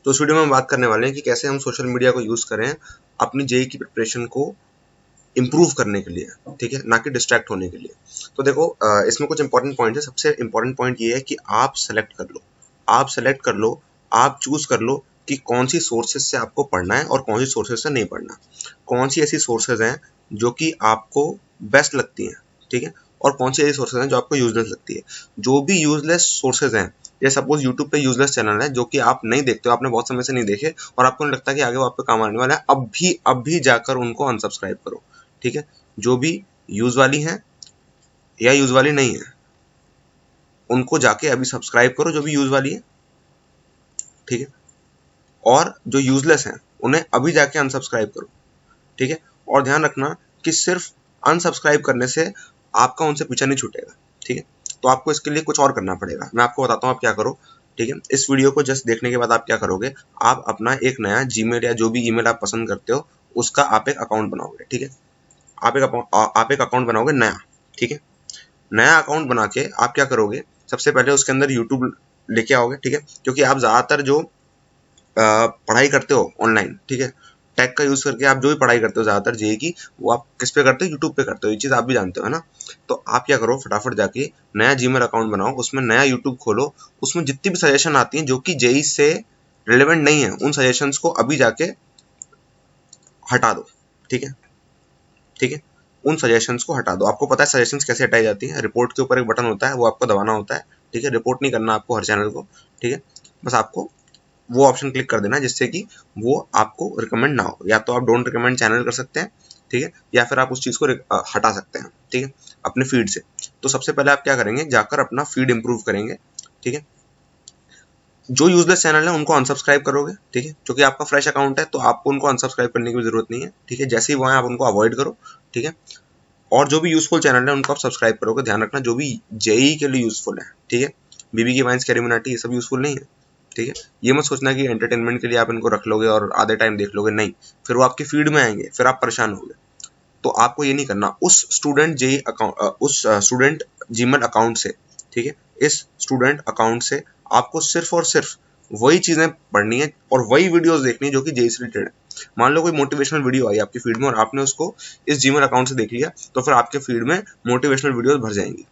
तो उस वीडियो में हम बात करने वाले हैं कि कैसे हम सोशल मीडिया को यूज करें अपनी जेईई की प्रिपरेशन को इम्प्रूव करने के लिए, ठीक है, ना कि डिस्ट्रैक्ट होने के लिए। तो देखो इसमें कुछ इंपॉर्टेंट पॉइंट है। सबसे इंपॉर्टेंट पॉइंट ये है कि आप सेलेक्ट कर लो, आप चूज कर लो कि कौन सी सोर्सेज से आपको पढ़ना है और कौन सी सोर्सेज से नहीं पढ़ना। कौन सी ऐसी सोर्सेज हैं जो कि आपको बेस्ट लगती हैं, ठीक है, और कौन सी ऐसी सोर्सेज हैं जो आपको यूजलेस लगती है। जो भी यूजलेस सोर्सेज हैं, ये सपोज यूट्यूब पे यूजलेस चैनल है जो कि आप नहीं देखते हो, आपने बहुत समय से नहीं देखे और आपको नहीं लगता कि आगे वो आपको काम आने वाला है, अब भी जाकर उनको अनसब्सक्राइब करो, ठीक है। जो भी यूज वाली हैं या यूज वाली नहीं है, उनको जाके अभी सब्सक्राइब करो, जो भी यूज वाली है, ठीक है। और जो यूजलेस हैं उन्हें अभी जाके अनसब्सक्राइब करो, ठीक है। और ध्यान रखना कि सिर्फ अनसब्सक्राइब करने से आपका उनसे पीछा नहीं छूटेगा, ठीक है। तो आपको इसके लिए कुछ और करना पड़ेगा। मैं आपको बताता हूँ आप क्या करो, ठीक है। इस वीडियो को जस्ट देखने के बाद आप क्या करोगे, आप अपना एक नया जीमेल या जो भी ईमेल आप पसंद करते हो उसका आप एक अकाउंट बनाओगे, ठीक है। आप एक अकाउंट बनाओगे नया, ठीक है। नया अकाउंट बना के आप क्या करोगे, सबसे पहले उसके अंदर यूट्यूब लेके आओगे, ठीक है। क्योंकि आप ज्यादातर जो पढ़ाई करते हो ऑनलाइन, ठीक है, टैग का यूज करके आप जो भी पढ़ाई करते हो ज्यादातर जेई की, वो आप किस पे करते हो, यूट्यूब पे करते हो। ये चीज आप भी जानते हो, है ना। तो आप क्या करो, फटाफट जाके नया जीमेल अकाउंट बनाओ, उसमें नया यूट्यूब खोलो, उसमें जितनी भी सजेशन आती हैं जो कि जेई से रिलेवेंट नहीं है, उन सजेशंस को अभी जाके हटा दो, ठीक है, ठीक है। उन सजेशंस को हटा दो। आपको पता है सजेशंस कैसे हटाई जाती है, रिपोर्ट के ऊपर एक बटन होता है, वो आपको दबाना होता है, ठीक है। रिपोर्ट नहीं करना आपको हर चैनल को, ठीक है। बस आपको वो ऑप्शन क्लिक कर देना जिससे कि वो आपको रिकमेंड ना हो। या तो आप डोंट रिकमेंड चैनल कर सकते हैं, ठीक है, या फिर आप उस चीज को हटा सकते हैं, ठीक है, अपने फीड से। तो सबसे पहले आप क्या करेंगे, जाकर अपना फीड इंप्रूव करेंगे, ठीक है। जो यूजलेस चैनल है उनको अनसब्सक्राइब करोगे, ठीक है। क्योंकि आपका फ्रेश अकाउंट है तो आपको उनको अनसब्सक्राइब करने की भी जरूरत नहीं है, ठीक है। जैसे ही वो है आप उनको अवॉइड करो, ठीक है। और जो भी यूजफुल चैनल है उनको आप सब्सक्राइब करोगे। ध्यान रखना जो भी जेई के लिए यूजफुल है, ठीक है। बीबी की वाइन्स, कैरिमिनाटी, ये सब यूजफुल नहीं है, ठीक है। ये मत सोचना कि एंटरटेनमेंट के लिए आप इनको रख लोगे और आधे टाइम देख लोगे, नहीं। फिर वो आपकी फीड में आएंगे, फिर आप परेशान होगे। तो आपको ये नहीं करना। उस स्टूडेंट जीमेल अकाउंट से, ठीक है, इस स्टूडेंट अकाउंट से आपको सिर्फ और सिर्फ वही चीजें पढ़नी है और वही वीडियोस देखनी है जो कि जेई से रिलेटेड है। मान लो कोई मोटिवेशनल वीडियो आई आपकी फीड में और आपने उसको इस जीमेल अकाउंट से देख लिया, तो फिर आपके फीड में मोटिवेशनल वीडियोस भर जाएंगी।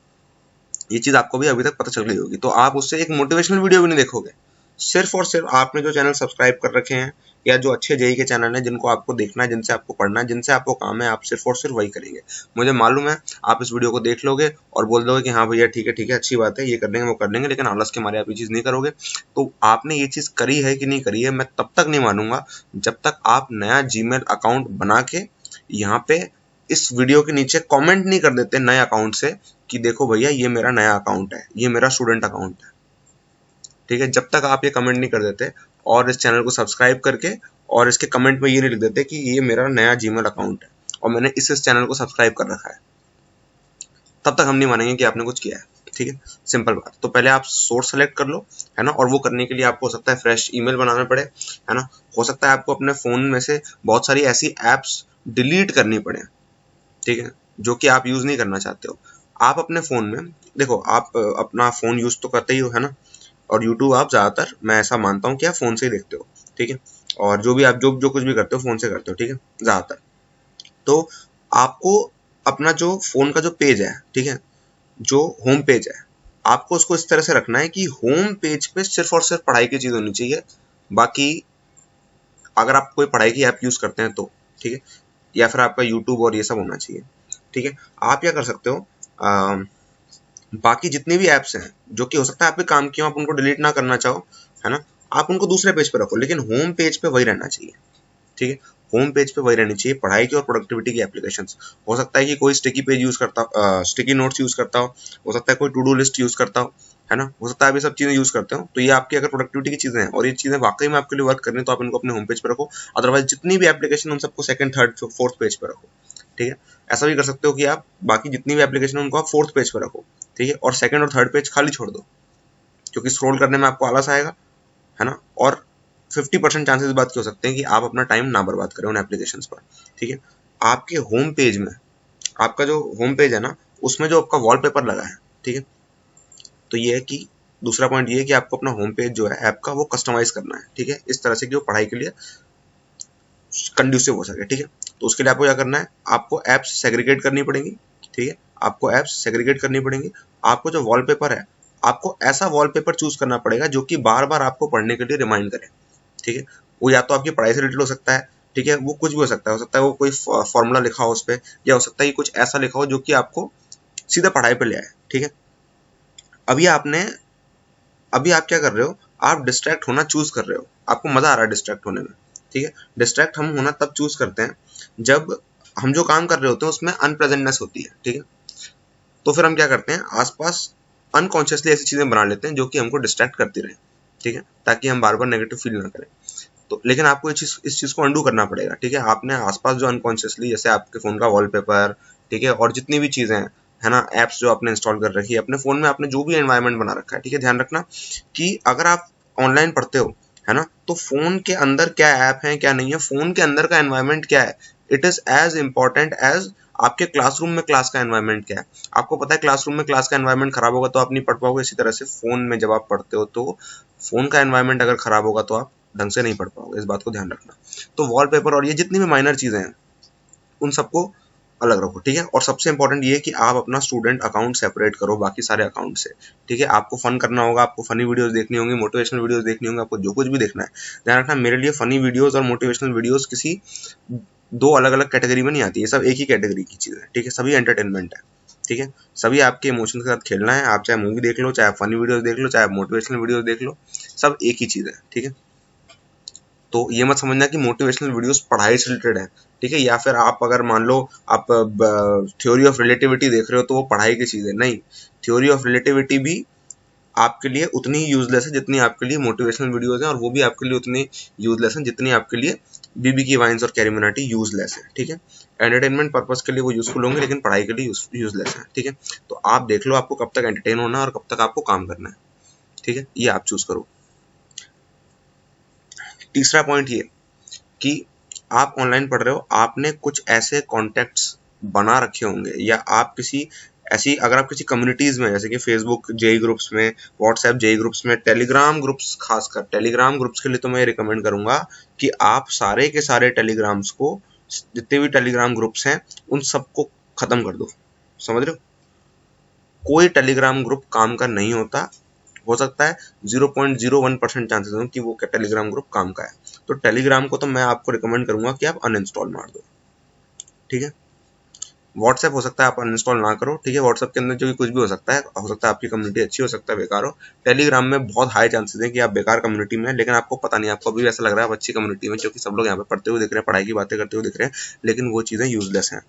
ये चीज आपको भी अभी तक पता चल गई होगी। तो आप उससे एक मोटिवेशनल वीडियो भी नहीं देखोगे। सिर्फ और सिर्फ आपने जो चैनल सब्सक्राइब कर रखे हैं या जो अच्छे जेई के चैनल हैं जिनको आपको देखना है, जिनसे आपको पढ़ना है, जिनसे आपको काम है, आप सिर्फ और सिर्फ वही करेंगे। मुझे मालूम है आप इस वीडियो को देख लोगे और बोल दोगे कि हाँ भैया ठीक है अच्छी बात है, ये कर लेंगे वो कर लेंगे, लेकिन आलस के मारे आप ये चीज नहीं करोगे। तो आपने ये चीज करी है कि नहीं करी है, मैं तब तक नहीं मानूंगा जब तक आप नया जीमेल अकाउंट बना के यहाँ पे इस वीडियो के नीचे कमेंट नहीं कर देते नए अकाउंट से कि देखो भैया ये मेरा नया अकाउंट है, ये मेरा स्टूडेंट अकाउंट है, ठीक है। जब तक आप ये कमेंट नहीं कर देते और इस चैनल को सब्सक्राइब करके और इसके कमेंट में ये नहीं लिख देते कि ये मेरा नया जीमेल अकाउंट है और मैंने इस चैनल को सब्सक्राइब कर रखा है, तब तक हम नहीं मानेंगे कि आपने कुछ किया है, ठीक है। सिंपल बात। तो पहले आप सोर्स सेलेक्ट कर लो, है ना। और वो करने के लिए आपको हो सकता है फ्रेश ईमेल बनाना पड़े, है ना। हो सकता है आपको अपने फोन में से बहुत सारी ऐसी एप्स डिलीट करनी पड़े, ठीक है, जो कि आप यूज नहीं करना चाहते हो। आप अपने फोन में देखो, आप अपना फोन यूज तो करते ही हो, है ना। और यूट्यूब आप ज्यादातर, मैं ऐसा मानता हूँ कि आप फोन से ही देखते हो, ठीक है। और जो भी आप जो कुछ भी करते हो फोन से करते हो, ठीक है, ज्यादातर। तो आपको अपना जो फोन का जो पेज है, ठीक है, जो होम पेज है, आपको उसको इस तरह से रखना है कि होम पेज पे सिर्फ और सिर्फ पढ़ाई की चीज होनी चाहिए। बाकी अगर आप कोई पढ़ाई की ऐप यूज करते हैं तो, ठीक है, या फिर आपका यूट्यूब और ये सब होना चाहिए, ठीक है। आप क्या कर सकते हो, बाकी जितनी भी एप्स हैं जो कि हो सकता है आप पे काम की हो, आप उनको डिलीट ना करना चाहो, है ना, आप उनको दूसरे पेज पे रखो, लेकिन होम पेज पे वही रहना चाहिए, ठीक है। होम पेज पे वही रहनी चाहिए पढ़ाई की और प्रोडक्टिविटी की एप्लीकेशंस। हो सकता है कि कोई स्टिकी पेज यूज करता, स्टिकी नोट्स यूज करता हो सकता है कोई टू डू लिस्ट यूज करता हो, है ना, हो सकता है आप ये सब चीजें यूज करते हो। तो ये आपकी अगर प्रोडक्टिविटी की चीजें हैं और ये चीजें वाकई में आपके लिए वर्क करनी है तो आप इनको अपने होम पेज पे रखो। अदरवाइज जितनी भी एप्लीकेशन उन सबको सेकंड, थर्ड, फोर्थ पेज पे रखो, ठीक है। ऐसा भी कर सकते हो कि आप बाकी जितनी भी एप्लीकेशन है उनको आप फोर्थ पेज पे रखो, ठीक है, और सेकंड और थर्ड पेज खाली छोड़ दो, क्योंकि स्क्रॉल करने में आपको आलस आएगा, है ना। और 50% चांसेस इस बात के हो सकते हैं कि आप अपना टाइम ना बर्बाद करें उन एप्लीकेशंस पर, ठीक है। आपके होम पेज में, आपका जो होम पेज है ना, उसमें जो आपका वॉलपेपर लगा है, ठीक है, तो ये है कि दूसरा पॉइंट ये है कि आपको अपना होम पेज जो है ऐप का वो कस्टमाइज करना है, ठीक है, इस तरह से कि वो पढ़ाई के लिए कंड्यूसिव हो सके, ठीक है। तो उसके लिए आपको क्या करना है, आपको एप्स सेग्रीगेट करनी पड़ेंगी, ठीक है, आपको एप्स सेग्रीगेट करनी पड़ेंगी। आपको जो वॉलपेपर है, आपको ऐसा वॉलपेपर चूज करना पड़ेगा जो कि बार बार आपको पढ़ने के लिए रिमाइंड करे, ठीक है। वो या तो आपकी पढ़ाई से रिलेटेड हो सकता है, ठीक है, वो कुछ भी हो सकता है वो कोई फॉर्मूला लिखा हो उस पर, या हो सकता है कि कुछ ऐसा लिखा हो जो कि आपको सीधा पढ़ाई पे ले आए, ठीक है। अभी आपने अभी आप क्या कर रहे हो, आप डिस्ट्रैक्ट होना चूज कर रहे हो, आपको मजा आ रहा है डिस्ट्रैक्ट होने में, ठीक है। डिस्ट्रैक्ट हम होना तब चूज करते हैं जब हम जो काम कर रहे होते हैं उसमें अनप्रेजेंटनेस होती है, ठीक है। तो फिर हम क्या करते हैं, आसपास अनकॉन्शियसली ऐसी चीजें बना लेते हैं जो कि हमको डिस्ट्रैक्ट करती रहे, ठीक है, ताकि हम बार बार नेगेटिव फील ना करें। तो लेकिन आपको इस चीज को अंडू करना पड़ेगा, ठीक है। आपने आसपास जो अनकॉन्शियसली, जैसे आपके फोन का वॉलपेपर, ठीक है, और जितनी भी चीजें हैं, है ना, एप्स जो आपने इंस्टॉल कर रखी है अपने फोन में, आपने जो भी एनवायरनमेंट बना रखा है, ठीक है, ध्यान रखना कि अगर आप ऑनलाइन पढ़ते हो, है ना, तो फोन के अंदर क्या ऐप है क्या नहीं है, फोन के अंदर का एनवायरनमेंट क्या है, it is as important as आपके क्लासरूम में क्लास का एनवायरनमेंट क्या है। आपको पता है क्लासरूम में क्लास का एनवायरनमेंट खराब होगा तो आप नहीं पढ़ पाओगे, इसी तरह से फोन में जब आप पढ़ते हो तो फोन का एनवायरनमेंट अगर खराब होगा तो आप ढंग से नहीं पढ़ पाओगे, इस बात को ध्यान रखना। तो वॉलपेपर और ये जितनी भी माइनर चीजें हैं उन सबको अलग रखो, ठीक है। और सबसे इंपॉर्टेंट ये है कि आप अपना स्टूडेंट अकाउंट सेपरेट करो बाकी सारे अकाउंट से, ठीक है। आपको फन करना होगा, आपको फनी वीडियोस देखनी होंगी, मोटिवेशनल वीडियोस देखनी होंगी, आपको जो कुछ भी देखना है, ध्यान रखना मेरे लिए फनी वीडियोस और मोटिवेशनल वीडियोस किसी दो अलग अलग कैटेगरी में नहीं आती है, सब एक ही कैटेगरी की चीज है, ठीक है, सभी एंटरटेनमेंट है, ठीक है। सभी आपके इमोशन के साथ खेलना है, आप चाहे मूवी देख लो, चाहे फनी वीडियोस देख लो, चाहे मोटिवेशनल वीडियोस देख लो, सब एक ही चीज है, ठीक है। तो ये मत समझना कि मोटिवेशनल वीडियोस पढ़ाई से रिलेटेड है, ठीक है, या फिर आप अगर मान लो आप थ्योरी ऑफ रिलेटिविटी देख रहे हो तो वो पढ़ाई की चीज है, नहीं। थ्योरी ऑफ रिलेटिविटी भी आपके लिए उतनी ही यूजलेस है जितनी आपके लिए मोटिवेशनल वीडियोस हैं, और वो भी आपके लिए उतनी यूजलेस है जितनी आपके लिए बीबी की वाइन्स और कैरी मिनाटी यूजलेस है, ठीक है। एंटरटेनमेंट पर्पज के लिए वो यूजफुल होंगे लेकिन पढ़ाई के लिए यूजलेस है, ठीक है। तो आप देख लो आपको कब तक एंटरटेन होना है और कब तक आपको काम करना है, ठीक है, ये आप चूज करो। तीसरा पॉइंट ये कि आप ऑनलाइन पढ़ रहे हो, आपने कुछ ऐसे कॉन्टेक्ट्स बना रखे होंगे, या आप किसी ऐसी, अगर आप किसी कम्युनिटीज में, जैसे कि फेसबुक जेई ग्रुप्स में, व्हाट्सएप जेई ग्रुप्स में, टेलीग्राम ग्रुप्स, खासकर टेलीग्राम ग्रुप्स के लिए तो मैं रिकमेंड करूंगा कि आप सारे के सारे टेलीग्राम्स को, जितने भी टेलीग्राम ग्रुप्स हैं उन सबको खत्म कर दो, समझ रहे हो। कोई टेलीग्राम ग्रुप काम का नहीं होता, हो सकता है 0.01% चांसेस हो कि वो टेलीग्राम ग्रुप काम का है। तो टेलीग्राम को तो मैं आपको रिकमेंड करूंगा कि आप अनइंस्टॉल मार दो, ठीक है। व्हाट्सएप हो सकता है आप अनइंस्टॉल ना करो, ठीक है, व्हाट्सएप के अंदर जो कुछ भी हो सकता है आपकी कम्युनिटी अच्छी हो सकता है बेकार हो। टेलीग्राम में बहुत हाई चांसेस है कि आप बेकार कम्युनिटी में है, लेकिन आपको पता नहीं, आपको अभी ऐसा लग रहा है आप अच्छी कम्युनिटी में, क्योंकि सब लोग यहाँ पे पढ़ते हुए दिख रहे हैं, पढ़ाई की बातें करते हुए दिख रहे हैं, लेकिन वो चीजें यूजलेस हैं,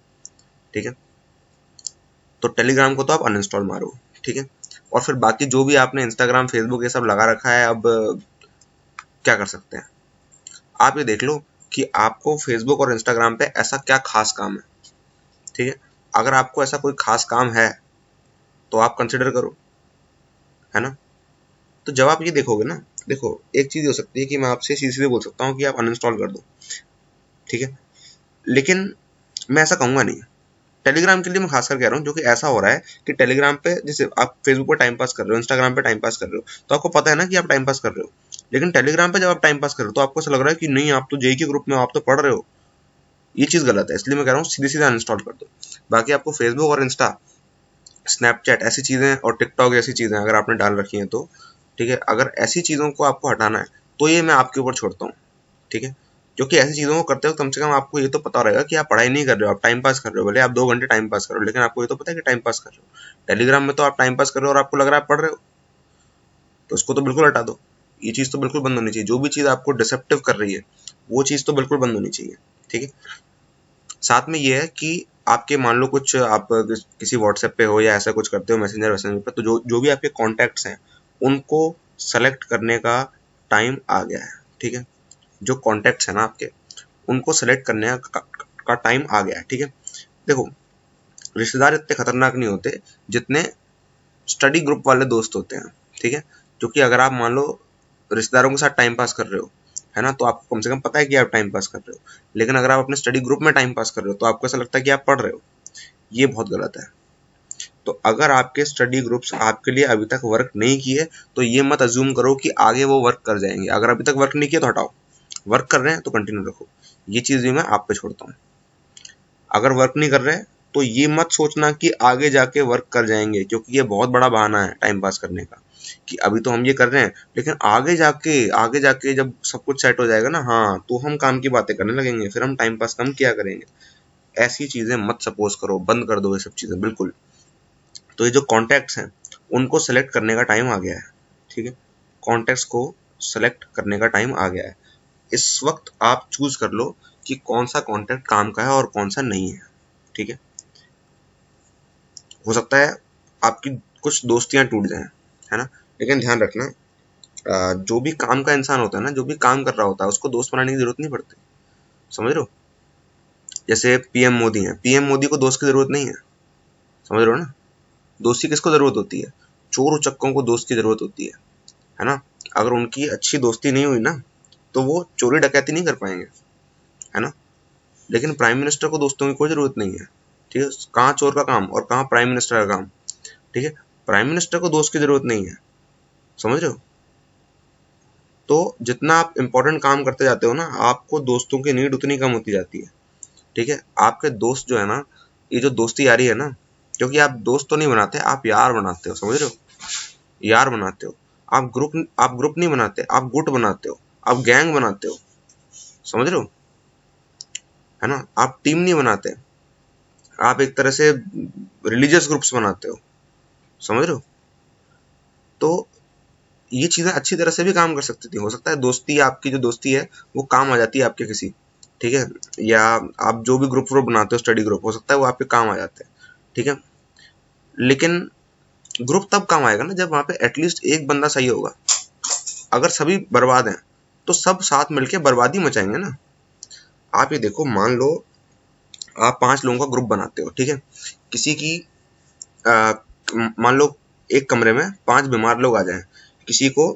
ठीक है। तो टेलीग्राम को तो आप अनइंस्टॉल मारो, ठीक है। और फिर बाकी जो भी आपने इंस्टाग्राम फेसबुक ये सब लगा रखा है, अब क्या कर सकते हैं, आप ये देख लो कि आपको फेसबुक और इंस्टाग्राम पे ऐसा क्या खास काम है, ठीक है। अगर आपको ऐसा कोई खास काम है तो आप कंसिडर करो, है ना। तो जब आप ये देखोगे ना, देखो एक चीज हो सकती है कि मैं आपसे सीधे सीधे बोल सकता हूँ कि आप अनइंस्टॉल कर दो, ठीक है, लेकिन मैं ऐसा कहूंगा नहीं। टेलीग्राम के लिए मैं खासकर कह रहा हूँ, जो कि ऐसा हो रहा है कि टेलीग्राम पे, जैसे आप फेसबुक पे टाइम पास कर रहे हो, इंस्टाग्राम पे टाइम पास कर रहे हो, तो आपको पता है ना कि आप टाइम पास कर रहे हो, लेकिन टेलीग्राम पे जब आप टाइम पास कर रहे हो तो आपको ऐसा लग रहा है कि नहीं आप तो जेई के ग्रुप में आप तो पढ़ रहे हो। ये चीज गलत है, इसलिए मैं कह रहा हूँ सीधे सीधे अनइंस्टॉल कर दो। बाकी आपको फेसबुक और इंस्टा, स्नैपचैट ऐसी चीजें और टिकटॉक जैसी चीजें अगर आपने डाल रखी हैं तो, ठीक है, अगर ऐसी चीजों को आपको हटाना है तो ये मैं आपके ऊपर छोड़ता हूँ, ठीक है। क्योंकि ऐसी चीजों को करते हो कम से कम आपको ये तो पता रहेगा कि आप पढ़ाई नहीं कर रहे हो, आप टाइम पास कर रहे हो, भले आप 2 घंटे टाइम पास कर रहे हो, लेकिन आपको ये तो पता है कि टाइम पास कर रहे हो। टेलीग्राम में तो आप टाइम पास कर रहे हो और आपको लग रहा है आप पढ़ रहे हो, तो उसको तो बिल्कुल हटा दो। ये चीज तो बिल्कुल बंद होनी चाहिए, जो भी चीज आपको डिसेप्टिव कर रही है वो चीज तो बिल्कुल बंद होनी चाहिए, ठीक है। साथ में ये है कि आपके मान लो कुछ आप किसी व्हाट्सएप पे हो या ऐसा कुछ करते हो मैसेंजर वैसेंजर पे, तो जो भी आपके कॉन्टैक्ट्स हैं उनको सेलेक्ट करने का टाइम आ गया है, ठीक है। जो कॉन्टैक्ट्स हैं ना आपके, उनको सेलेक्ट करने का टाइम आ गया है, ठीक है। देखो रिश्तेदार इतने खतरनाक नहीं होते जितने स्टडी ग्रुप वाले दोस्त होते हैं, ठीक है। क्योंकि अगर आप मान लो रिश्तेदारों के साथ टाइम पास कर रहे हो, है ना, तो आपको कम से कम पता है कि आप टाइम पास कर रहे हो, लेकिन अगर आप अपने स्टडी ग्रुप में टाइम पास कर रहे हो तो आपको ऐसा लगता है कि आप पढ़ रहे हो, ये बहुत गलत है। तो अगर आपके स्टडी ग्रुप्स आपके लिए अभी तक वर्क नहीं किए तो ये मत अज्यूम करो कि आगे वो वर्क कर जाएंगे। अगर अभी तक वर्क नहीं किया तो हटाओ, वर्क कर रहे हैं तो कंटिन्यू रखो। ये चीज़ भी मैं आप पे छोड़ता हूँ। अगर वर्क नहीं कर रहे तो ये मत सोचना कि आगे जाके वर्क कर जाएंगे, क्योंकि ये बहुत बड़ा बहाना है टाइम पास करने का कि अभी तो हम ये कर रहे हैं लेकिन आगे जाके जब सब कुछ सेट हो जाएगा ना, हाँ, तो हम काम की बातें करने लगेंगे, फिर हम टाइम पास कम किया करेंगे। ऐसी चीजें मत सपोज करो, बंद कर दो ये सब चीजें बिल्कुल। तो ये जो कॉन्टैक्ट्स हैं उनको सेलेक्ट करने का टाइम आ गया है, ठीक है। कॉन्टैक्ट्स को सेलेक्ट करने का टाइम आ गया है। इस वक्त आप चूज कर लो कि कौन सा कॉन्टैक्ट काम का है और कौन सा नहीं है, ठीक है। हो सकता है आपकी कुछ दोस्तियां टूट जाएं, है ना, लेकिन ध्यान रखना जो भी काम का इंसान होता है ना, जो भी काम कर रहा होता है, उसको दोस्त बनाने की जरूरत नहीं पड़ती, समझ रहे हो। जैसे पीएम मोदी है, पीएम मोदी को दोस्त की जरूरत नहीं है, समझ रहे हो ना। दोस्ती किसको जरूरत होती है? चोर उचक्कों को दोस्त की जरूरत होती है ना। अगर उनकी अच्छी दोस्ती नहीं हुई ना तो वो चोरी डकैती नहीं कर पाएंगे, है ना। लेकिन प्राइम मिनिस्टर को दोस्तों की कोई जरूरत नहीं है, ठीक है। कहाँ चोर का काम और कहाँ प्राइम मिनिस्टर का काम, ठीक है। प्राइम मिनिस्टर को दोस्त की जरूरत नहीं है, समझ रहे हो। तो जितना आप इंपॉर्टेंट काम करते जाते हो ना, आपको दोस्तों की नीड उतनी कम होती जाती है, ठीक है। आपके दोस्त जो है ना, ये जो दोस्ती यारी है ना, क्योंकि आप दोस्त तो नहीं बनाते, आप यार बनाते हो, समझ रहे हो, यार बनाते हो। आप ग्रुप नहीं बनाते, आप गुट बनाते हो, आप गैंग बनाते हो, समझ रहे हो, है ना। आप टीम नहीं बनाते, आप एक तरह से रिलीजियस ग्रुप्स बनाते हो, समझ रहे हो। तो ये चीजें अच्छी तरह से भी काम कर सकती थी। हो सकता है दोस्ती, आपकी जो दोस्ती है वो काम आ जाती है आपके किसी, ठीक है, या आप जो भी ग्रुप बनाते हो, स्टडी ग्रुप, हो सकता है वो आपके काम आ जाते हैं, ठीक है। लेकिन ग्रुप तब काम आएगा ना जब वहां पे एटलीस्ट एक बंदा सही होगा। अगर सभी बर्बाद हैं तो सब साथ मिलके बर्बादी मचाएंगे ना। आप ये देखो, मान लो आप 5 लोगों का ग्रुप बनाते हो, ठीक है। किसी की मान लो एक कमरे में 5 बीमार लोग आ जाएं। किसी को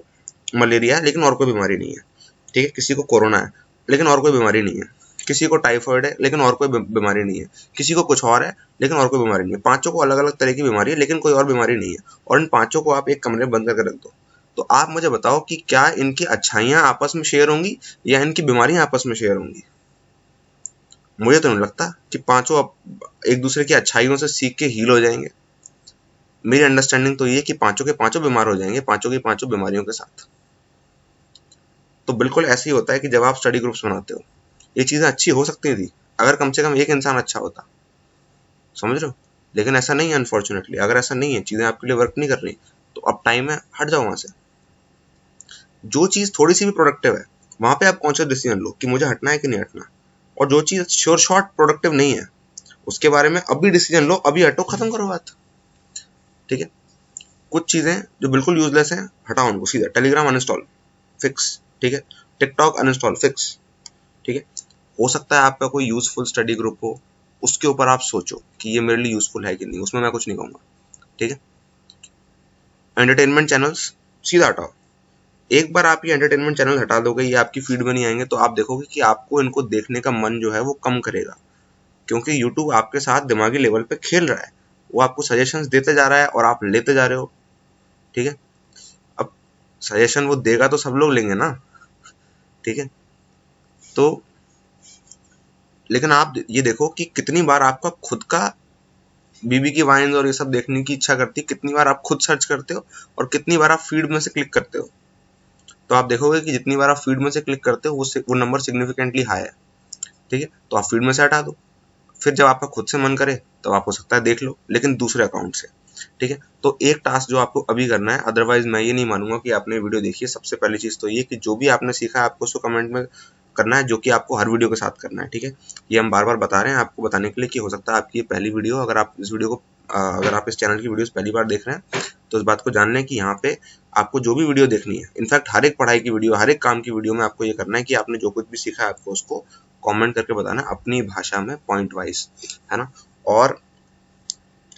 मलेरिया है लेकिन और कोई बीमारी नहीं है, ठीक है। किसी को कोरोना है लेकिन और कोई बीमारी नहीं है। किसी को टाइफाइड है लेकिन और कोई बीमारी नहीं है। किसी को कुछ और है लेकिन और कोई बीमारी नहीं है। पांचों को अलग अलग तरह की बीमारी है लेकिन कोई और बीमारी नहीं है, और इन पांचों को आप एक कमरे में बंद करके रख दो। तो आप मुझे बताओ कि क्या इनकी अच्छाइयां आपस में शेयर होंगी या इनकी बीमारियां आपस में शेयर होंगी? मुझे तो नहीं लगता कि पांचों एक दूसरे की अच्छाइयों से सीख के हील हो जाएंगे। मेरी अंडरस्टैंडिंग तो ये कि पांचों के पांचों बीमार हो जाएंगे, पांचों की पांचों बीमारियों के साथ। तो बिल्कुल ऐसे ही होता है कि जब आप स्टडी ग्रुप्स बनाते हो, ये चीजें अच्छी हो सकती थी अगर कम से कम एक इंसान अच्छा होता, समझ रहे हो। लेकिन ऐसा नहीं है, अनफॉर्चुनेटली। अगर ऐसा नहीं है, चीजें आपके लिए वर्क नहीं कर रही, तो अब टाइम है, हट जाओ वहां से। जो चीज थोड़ी सी भी प्रोडक्टिव है वहां पे आप कॉन्शियस डिसीजन लो कि मुझे हटना है कि नहीं हटना। और जो चीज श्योर शॉर्ट प्रोडक्टिव नहीं है उसके बारे में अभी डिसीजन लो, अभी हटो, खत्म करो बात, ठीक है। कुछ चीजें जो बिल्कुल यूजलेस हैं, हटाओ उनको सीधा। टेलीग्राम अनइंस्टॉल, फिक्स, ठीक है। टिकटॉक अनइंस्टॉल, फिक्स, ठीक है। हो सकता है आपका कोई यूजफुल स्टडी ग्रुप हो, उसके ऊपर आप सोचो कि ये मेरे लिए यूजफुल है कि नहीं, उसमें मैं कुछ नहीं कहूंगा, ठीक है। एंटरटेनमेंट चैनल्स सीधा हटाओ। एक बार आप ये एंटरटेनमेंट चैनल हटा दोगे, ये आपकी फीड में नहीं आएंगे, तो आप देखोगे कि आपको इनको देखने का मन जो है वो कम करेगा, क्योंकि यूट्यूब आपके साथ दिमागी लेवल पे खेल रहा है। वो आपको सजेशंस देते जा रहा है और आप लेते जा रहे हो, ठीक है। अब सजेशन वो देगा तो सब लोग लेंगे ना, ठीक है। तो लेकिन आप ये देखो कि कितनी बार आपका खुद का बीबी की वाइन्स और ये सब देखने की इच्छा करती है, कितनी बार आप खुद सर्च करते हो और कितनी बार आप फीड में से क्लिक करते हो। तो आप देखोगे कि जितनी बार आप फीड में से क्लिक करते हो वो नंबर सिग्निफिकेंटली हाई है, ठीक है। तो आप फीड में से हटा दो, फिर जब आपका खुद से मन करे तो आप हो सकता है देख लो, लेकिन दूसरे अकाउंट से, ठीक है। तो एक टास्क जो आपको अभी करना है, अदरवाइज मैं ये नहीं मानूंगा कि आपने वीडियो देखी है। सबसे पहली चीज तो ये कि जो भी आपने सीखा है आपको उसको कमेंट में करना है, जो कि आपको हर वीडियो के साथ करना है, ठीक है। ये हम बार बार बता रहे हैं आपको बताने के लिए कि हो सकता है आपकी ये पहली वीडियो, अगर आप इस वीडियो को अगर आप इस चैनल की वीडियोस पहली बार देख रहे हैं तो इस बात को जान लें कि यहाँ पे आपको जो भी वीडियो देखनी है, इनफैक्ट हर एक पढ़ाई की वीडियो, हर एक काम की वीडियो में आपको ये करना है कि आपने जो कुछ भी सीखा है आपको उसको कमेंट करके बताना है अपनी भाषा में, पॉइंट वाइज, है ना। और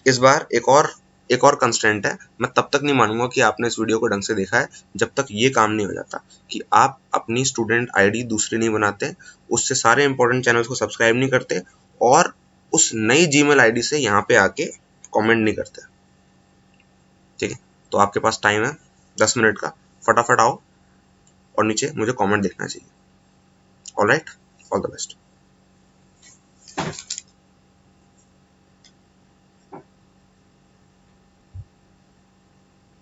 इस बार एक और कंस्टेंट है, मैं तब तक नहीं मानूंगा कि आपने इस वीडियो को ढंग से देखा है जब तक ये काम नहीं हो जाता कि आप अपनी स्टूडेंट आईडी दूसरी नहीं बनाते, उससे सारे इंपॉर्टेंट चैनल्स को सब्सक्राइब नहीं करते और उस नई जीमेल आईडी से यहाँ पे आके कमेंट नहीं करते, तो आपके पास टाइम है 10 मिनट का, फटाफट आओ और नीचे मुझे कमेंट देखना चाहिए। Alright, all the best.